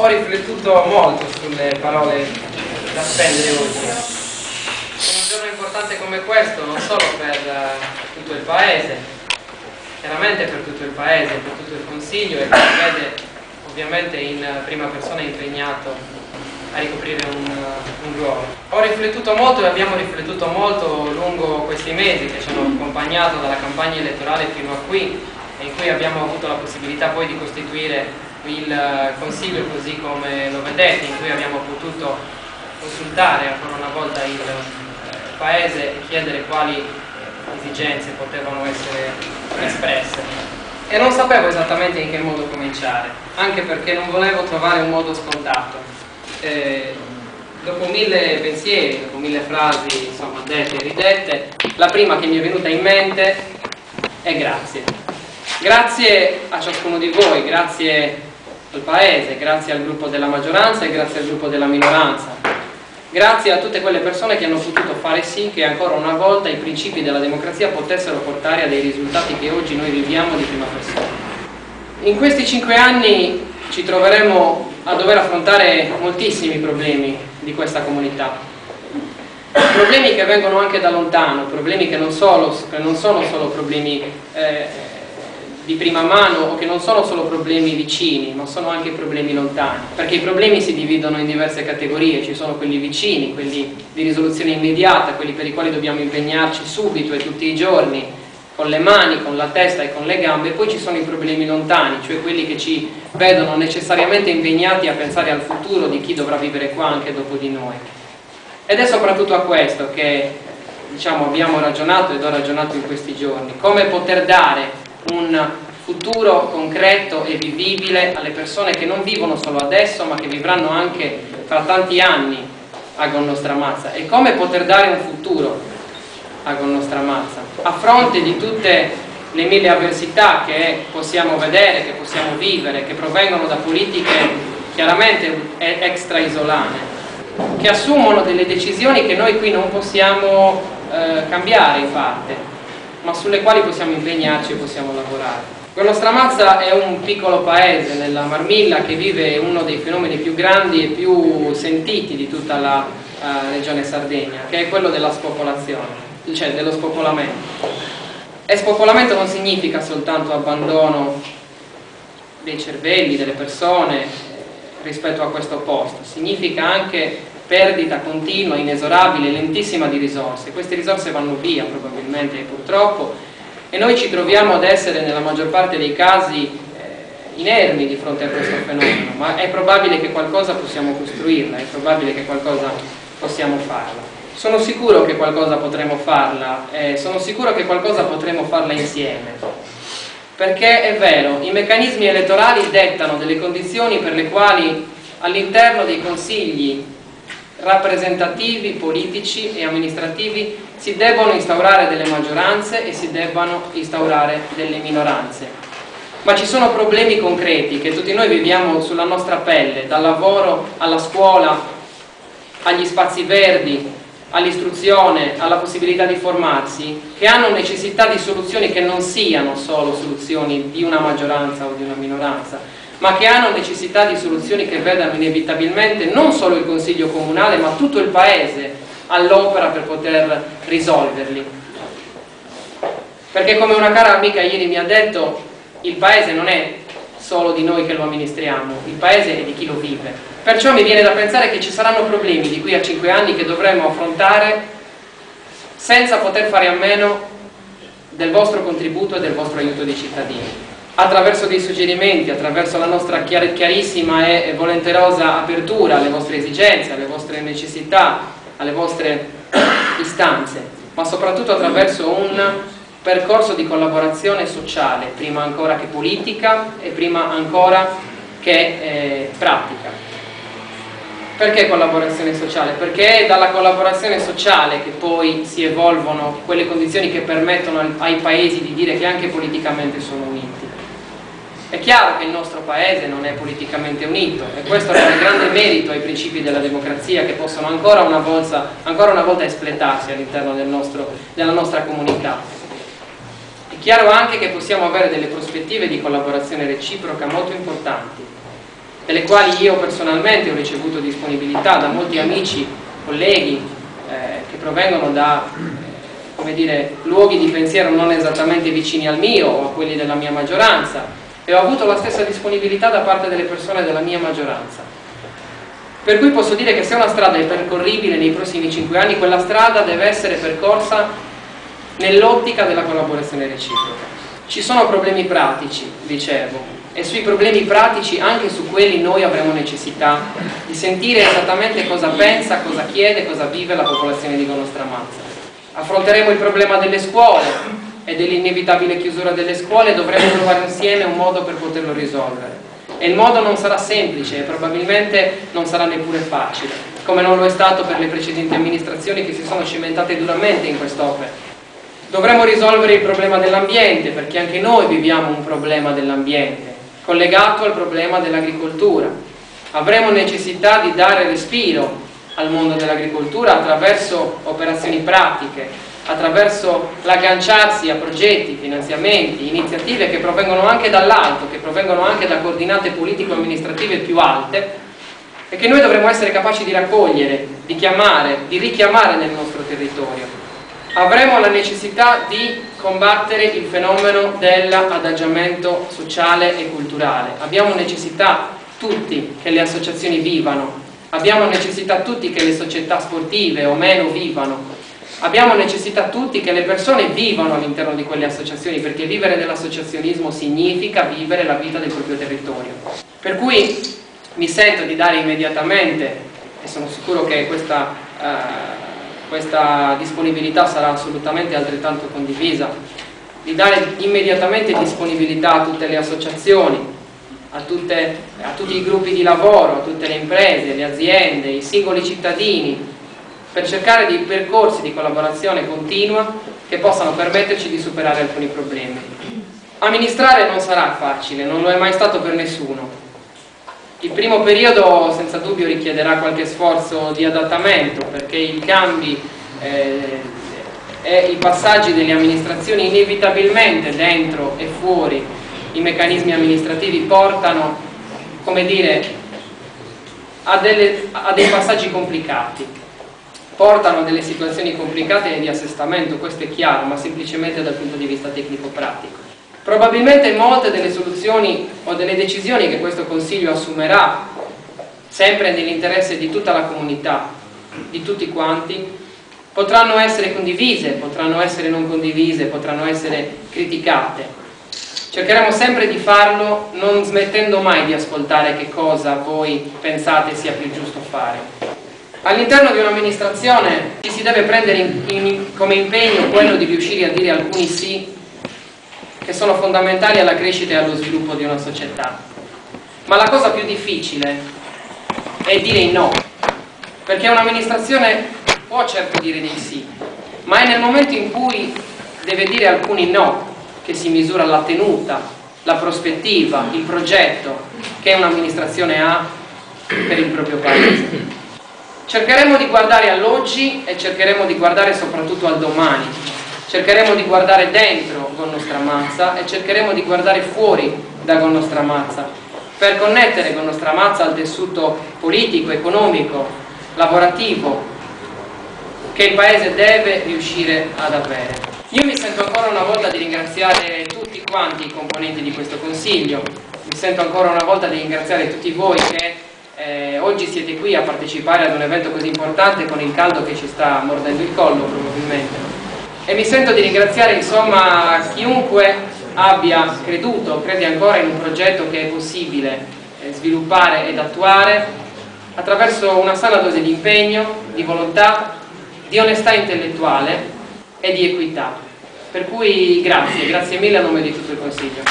Ho riflettuto molto sulle parole da spendere oggi. Un giorno importante come questo, non solo per tutto il Paese, chiaramente per tutto il Paese, per tutto il Consiglio, e che mi vede ovviamente in prima persona impegnato a ricoprire un ruolo. Ho riflettuto molto e abbiamo riflettuto molto lungo questi mesi che ci hanno accompagnato dalla campagna elettorale fino a qui, e in cui abbiamo avuto la possibilità poi di costituire il Consiglio così come lo vedete, in cui abbiamo potuto consultare ancora una volta il Paese e chiedere quali esigenze potevano essere espresse. E non sapevo esattamente in che modo cominciare, anche perché non volevo trovare un modo scontato. Dopo 1000 pensieri, dopo 1000 frasi, insomma, dette e ridette, la prima che mi è venuta in mente è grazie. Grazie a ciascuno di voi, grazie al Paese, grazie al gruppo della maggioranza e grazie al gruppo della minoranza. Grazie a tutte quelle persone che hanno potuto fare sì che ancora una volta i principi della democrazia potessero portare a dei risultati che oggi noi viviamo di prima persona. In questi 5 anni ci troveremo a dover affrontare moltissimi problemi di questa comunità. Problemi che vengono anche da lontano, problemi che non sono solo problemi di prima mano o che non sono solo problemi vicini, ma sono anche problemi lontani, perché i problemi si dividono in diverse categorie. Ci sono quelli vicini, quelli di risoluzione immediata, quelli per i quali dobbiamo impegnarci subito e tutti i giorni, con le mani, con la testa e con le gambe, e poi ci sono i problemi lontani, cioè quelli che ci vedono necessariamente impegnati a pensare al futuro di chi dovrà vivere qua anche dopo di noi. Ed è soprattutto a questo che, diciamo, abbiamo ragionato ed ho ragionato in questi giorni, come poter dare un futuro concreto e vivibile alle persone che non vivono solo adesso ma che vivranno anche fra tanti anni a Gonnostra Mazza, e come poter dare un futuro a Gonnostra Mazza a fronte di tutte le 1000 avversità che possiamo vedere, che possiamo vivere, che provengono da politiche chiaramente extra isolane, che assumono delle decisioni che noi qui non possiamo cambiare in parte, ma sulle quali possiamo impegnarci e possiamo lavorare. Gonnostra Mazza è un piccolo paese nella Marmilla che vive uno dei fenomeni più grandi e più sentiti di tutta la regione Sardegna, che è quello della spopolazione, cioè dello spopolamento. E spopolamento non significa soltanto abbandono dei cervelli, delle persone rispetto a questo posto, significa anche perdita continua, inesorabile, lentissima di risorse. Queste risorse vanno via probabilmente, purtroppo, e noi ci troviamo ad essere nella maggior parte dei casi inermi di fronte a questo fenomeno, ma è probabile che qualcosa possiamo costruirla, è probabile che qualcosa possiamo farla. Sono sicuro che qualcosa potremo farla, sono sicuro che qualcosa potremo farla insieme, perché è vero, i meccanismi elettorali dettano delle condizioni per le quali all'interno dei consigli rappresentativi, politici e amministrativi si debbono instaurare delle maggioranze e si debbano instaurare delle minoranze. Ma ci sono problemi concreti che tutti noi viviamo sulla nostra pelle, dal lavoro alla scuola, agli spazi verdi, all'istruzione, alla possibilità di formarsi, che hanno necessità di soluzioni che non siano solo soluzioni di una maggioranza o di una minoranza, ma che hanno necessità di soluzioni che vedano inevitabilmente non solo il Consiglio Comunale, ma tutto il Paese all'opera per poter risolverli. Perché, come una cara amica ieri mi ha detto, il Paese non è solo di noi che lo amministriamo, il Paese è di chi lo vive. Perciò mi viene da pensare che ci saranno problemi di qui a 5 anni che dovremo affrontare senza poter fare a meno del vostro contributo e del vostro aiuto dei cittadini, attraverso dei suggerimenti, attraverso la nostra chiarissima e volenterosa apertura alle vostre esigenze, alle vostre necessità, alle vostre istanze, ma soprattutto attraverso un percorso di collaborazione sociale, prima ancora che politica e prima ancora che pratica. Perché collaborazione sociale? Perché è dalla collaborazione sociale che poi si evolvono quelle condizioni che permettono ai paesi di dire che anche politicamente sono uniti. È chiaro che il nostro Paese non è politicamente unito, e questo è un grande merito ai principi della democrazia, che possono ancora una volta espletarsi all'interno della nostra comunità. È chiaro anche che possiamo avere delle prospettive di collaborazione reciproca molto importanti, delle quali io personalmente ho ricevuto disponibilità da molti amici, colleghi che provengono da come dire, luoghi di pensiero non esattamente vicini al mio o a quelli della mia maggioranza, e ho avuto la stessa disponibilità da parte delle persone della mia maggioranza. Per cui posso dire che se una strada è percorribile nei prossimi 5 anni, quella strada deve essere percorsa nell'ottica della collaborazione reciproca. Ci sono problemi pratici, dicevo, e sui problemi pratici, anche su quelli noi avremo necessità di sentire esattamente cosa pensa, cosa chiede, cosa vive la popolazione di Gonostrammazza. Affronteremo il problema delle scuole e dell'inevitabile chiusura delle scuole, dovremo trovare insieme un modo per poterlo risolvere. E il modo non sarà semplice e probabilmente non sarà neppure facile, come non lo è stato per le precedenti amministrazioni che si sono cimentate duramente in quest'opera. Dovremo risolvere il problema dell'ambiente, perché anche noi viviamo un problema dell'ambiente, collegato al problema dell'agricoltura. Avremo necessità di dare respiro al mondo dell'agricoltura attraverso operazioni pratiche, attraverso l'agganciarsi a progetti, finanziamenti, iniziative che provengono anche dall'alto, che provengono anche da coordinate politico-amministrative più alte e che noi dovremo essere capaci di raccogliere, di chiamare, di richiamare nel nostro territorio. Avremo la necessità di combattere il fenomeno dell'adagiamento sociale e culturale. Abbiamo necessità tutti che le associazioni vivano, abbiamo necessità tutti che le società sportive o meno vivano, abbiamo necessità tutti che le persone vivano all'interno di quelle associazioni, perché vivere nell'associazionismo significa vivere la vita del proprio territorio. Per cui mi sento di dare immediatamente, e sono sicuro che questa disponibilità sarà assolutamente altrettanto condivisa, di dare immediatamente disponibilità a tutte le associazioni, a tutti i gruppi di lavoro, a tutte le imprese, le aziende, i singoli cittadini, per cercare di percorsi di collaborazione continua che possano permetterci di superare alcuni problemi. Amministrare non sarà facile, non lo è mai stato per nessuno. Il primo periodo senza dubbio richiederà qualche sforzo di adattamento, perché i cambi e i passaggi delle amministrazioni inevitabilmente dentro e fuori i meccanismi amministrativi portano, come dire, a dei passaggi complicati, portano a delle situazioni complicate di assestamento, questo è chiaro, ma semplicemente dal punto di vista tecnico-pratico. Probabilmente molte delle soluzioni o delle decisioni che questo Consiglio assumerà, sempre nell'interesse di tutta la comunità, di tutti quanti, potranno essere condivise, potranno essere non condivise, potranno essere criticate. Cercheremo sempre di farlo, non smettendo mai di ascoltare che cosa voi pensate sia più giusto fare. All'interno di un'amministrazione ci si deve prendere come impegno quello di riuscire a dire alcuni sì che sono fondamentali alla crescita e allo sviluppo di una società. Ma la cosa più difficile è dire i no, perché un'amministrazione può certo dire dei sì, ma è nel momento in cui deve dire alcuni no che si misura la tenuta, la prospettiva, il progetto che un'amministrazione ha per il proprio paese. Cercheremo di guardare all'oggi e cercheremo di guardare soprattutto al domani. Cercheremo di guardare dentro Gonostrammazza e cercheremo di guardare fuori da Gonostrammazza per connettere Gonostrammazza al tessuto politico, economico, lavorativo che il Paese deve riuscire ad avere. Io mi sento ancora una volta di ringraziare tutti quanti i componenti di questo Consiglio, mi sento ancora una volta di ringraziare tutti voi che oggi siete qui a partecipare ad un evento così importante con il caldo che ci sta mordendo il collo probabilmente. E mi sento di ringraziare insomma chiunque abbia creduto, crede ancora in un progetto che è possibile sviluppare ed attuare attraverso una sana dose di impegno, di volontà, di onestà intellettuale e di equità. Per cui grazie mille a nome di tutto il Consiglio.